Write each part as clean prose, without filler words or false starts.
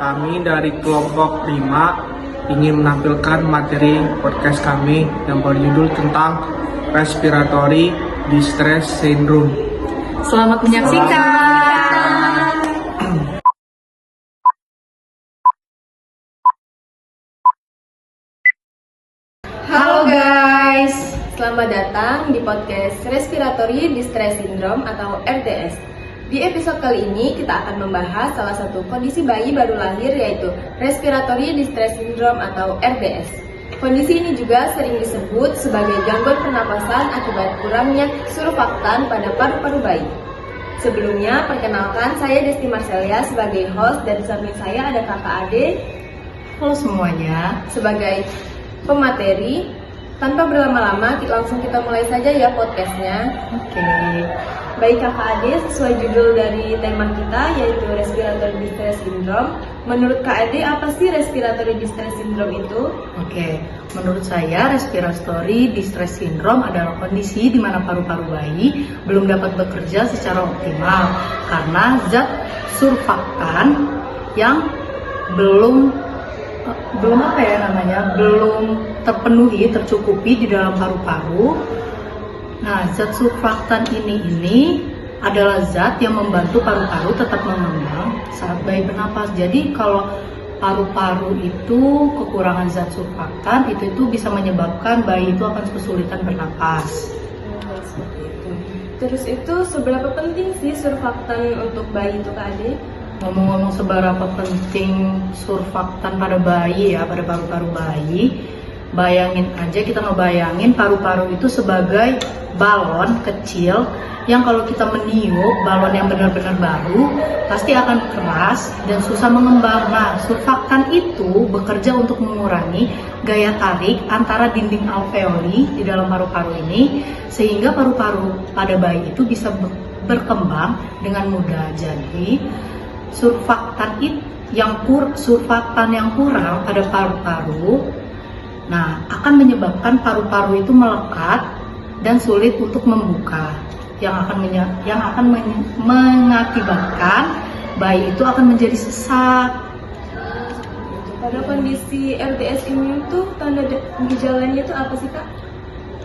Kami dari kelompok 5 ingin menampilkan materi podcast kami yang berjudul tentang respiratory distress syndrome. Selamat menyaksikan. Halo guys, selamat datang di podcast Respiratory Distress Syndrome atau RDS. Di episode kali ini kita akan membahas salah satu kondisi bayi baru lahir yaitu Respiratory Distress Syndrome atau RDS. Kondisi ini juga sering disebut sebagai gangguan pernapasan akibat kurangnya surfaktan pada paru-paru bayi. Sebelumnya, perkenalkan saya Desti Marcelia sebagai host dan di samping saya ada kakak Ade. Halo semuanya. Sebagai pemateri, tanpa berlama-lama langsung kita mulai saja ya podcastnya. Oke. Baik kakak Ade, sesuai judul dari tema kita yaitu Respiratory Distress Syndrome. Menurut Kak Ade, apa sih Respiratory Distress Syndrome itu? Oke, menurut saya Respiratory Distress Syndrome adalah kondisi di mana paru-paru bayi belum dapat bekerja secara optimal karena zat surfaktan yang belum terpenuhi, tercukupi di dalam paru-paru. Nah, zat surfaktan ini adalah zat yang membantu paru-paru tetap mengembang saat bayi bernapas. Jadi kalau paru-paru itu kekurangan zat surfaktan, itu bisa menyebabkan bayi itu akan kesulitan bernapas. Seperti itu. Terus itu seberapa penting sih surfaktan untuk bayi itu Kak Ade? Ngomong-ngomong seberapa penting surfaktan pada bayi ya, pada paru-paru bayi, bayangin aja, kita ngebayangin paru-paru itu sebagai balon kecil yang kalau kita meniup balon yang benar-benar baru pasti akan keras dan susah mengembang. Nah, surfaktan itu bekerja untuk mengurangi gaya tarik antara dinding alveoli di dalam paru-paru ini sehingga paru-paru pada bayi itu bisa berkembang dengan mudah. Jadi surfaktan yang kurang pada paru-paru, nah akan menyebabkan paru-paru itu melekat dan sulit untuk membuka, yang akan mengakibatkan bayi itu akan menjadi sesak. Pada kondisi RDS ini tuh tanda gejalanya itu apa sih Kak?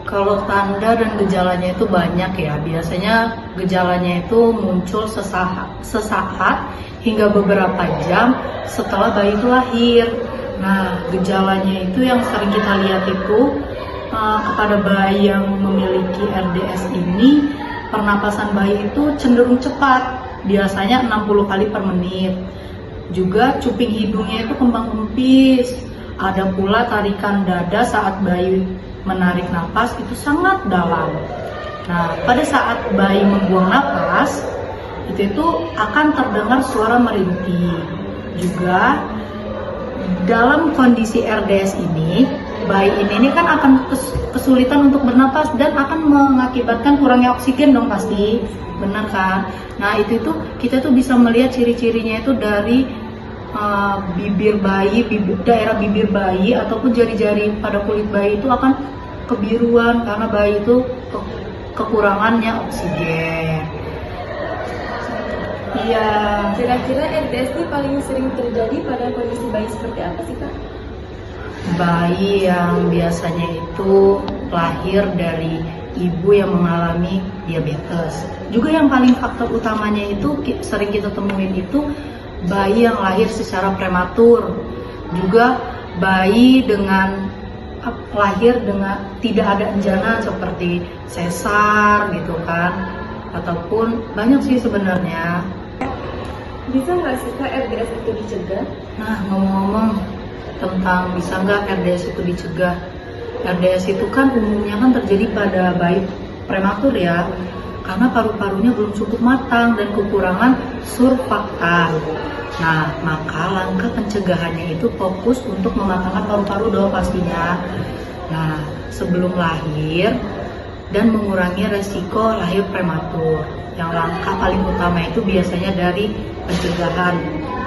Kalau tanda dan gejalanya itu banyak ya. Biasanya gejalanya itu muncul sesaat hingga beberapa jam setelah bayi itu lahir. Nah, gejalanya itu yang sering kita lihat itu kepada bayi yang memiliki RDS ini, pernapasan bayi itu cenderung cepat, biasanya 60 kali per menit. Juga cuping hidungnya itu kembang kempis. Ada pula tarikan dada saat bayi menarik napas itu sangat dalam. Nah, pada saat bayi membuang napas, itu akan terdengar suara merintih. Juga dalam kondisi RDS ini, bayi ini kan akan kesulitan untuk bernapas dan akan mengakibatkan kurangnya oksigen dong pasti, benar kan? Nah itu kita bisa melihat ciri-cirinya itu dari bibir bayi, daerah bibir bayi ataupun jari-jari pada kulit bayi itu akan kebiruan karena bayi itu kekurangannya oksigen. Iya. Kira-kira RDS ini paling sering terjadi pada kondisi bayi seperti apa sih Kak? Bayi yang biasanya itu lahir dari ibu yang mengalami diabetes. Juga yang paling faktor utamanya itu sering kita temuin itu bayi yang lahir secara prematur. Juga bayi lahir dengan tidak ada enjana seperti sesar gitu kan. Ataupun banyak sih sebenarnya. Bisa nggak sih Kak RDS itu dicegah? Nah, ngomong-ngomong tentang bisa nggak RDS itu dicegah, RDS itu kan umumnya kan terjadi pada bayi prematur ya, karena paru-parunya belum cukup matang dan kekurangan surfaktan. Nah, maka langkah pencegahannya itu fokus untuk mematangkan paru-paru dong pastinya. Nah, sebelum lahir dan mengurangi resiko lahir prematur. Yang langkah paling utama itu biasanya dari pencegahan,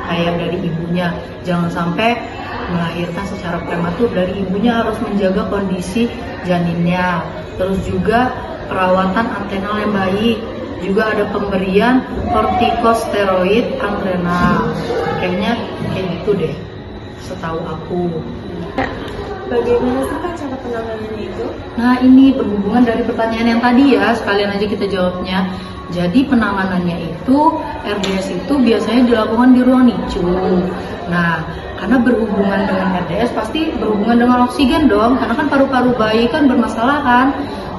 kayak dari ibunya. Jangan sampai melahirkan secara prematur, dari ibunya harus menjaga kondisi janinnya. Terus juga perawatan antrenal yang baik, juga ada pemberian kortikosteroid antrenal. Kayaknya kayak gitu deh, setahu aku. Bagaimana sih Kak cara penanganannya itu? Nah, ini berhubungan dari pertanyaan yang tadi ya, sekalian aja kita jawabnya. Jadi penanganannya itu, RDS itu biasanya dilakukan di ruang NICU. Nah, karena berhubungan dengan RDS pasti berhubungan dengan oksigen dong, karena kan paru-paru bayi kan bermasalah kan.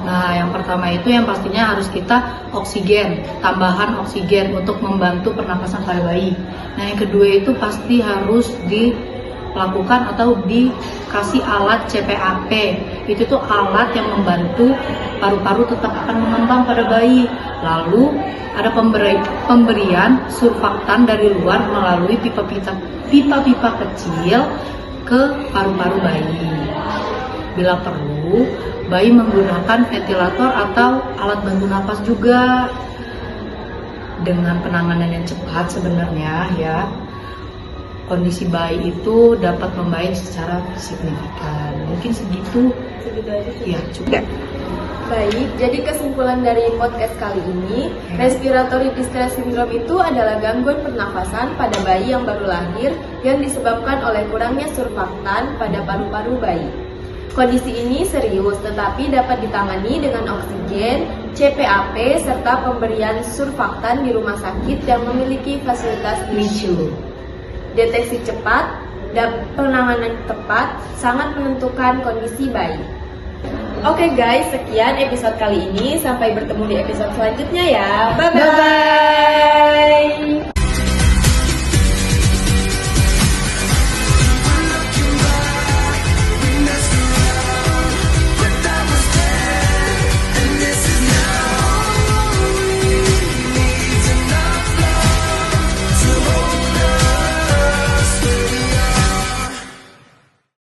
Nah, yang pertama itu yang pastinya harus kita oksigen, tambahan oksigen untuk membantu pernapasan pada bayi. Nah, yang kedua itu pasti harus dilakukan atau dikasih alat CPAP. Itu tuh alat yang membantu paru-paru tetap akan mengembang pada bayi. Lalu ada pemberian surfaktan dari luar melalui pipa-pipa kecil ke paru-paru bayi. Bila perlu, bayi menggunakan ventilator atau alat bantu napas juga. Dengan penanganan yang cepat sebenarnya ya, kondisi bayi itu dapat membaik secara signifikan. Mungkin segitu. Segitu aja cukup. Ya, cukup. Baik, jadi kesimpulan dari podcast kali ini, respiratory distress syndrome itu adalah gangguan pernafasan pada bayi yang baru lahir yang disebabkan oleh kurangnya surfaktan pada paru-paru bayi. Kondisi ini serius tetapi dapat ditangani dengan oksigen, CPAP, serta pemberian surfaktan di rumah sakit yang memiliki fasilitas NICU. Deteksi cepat dan penanganan tepat sangat menentukan kondisi bayi. Oke guys, sekian episode kali ini. Sampai bertemu di episode selanjutnya ya. Bye-bye.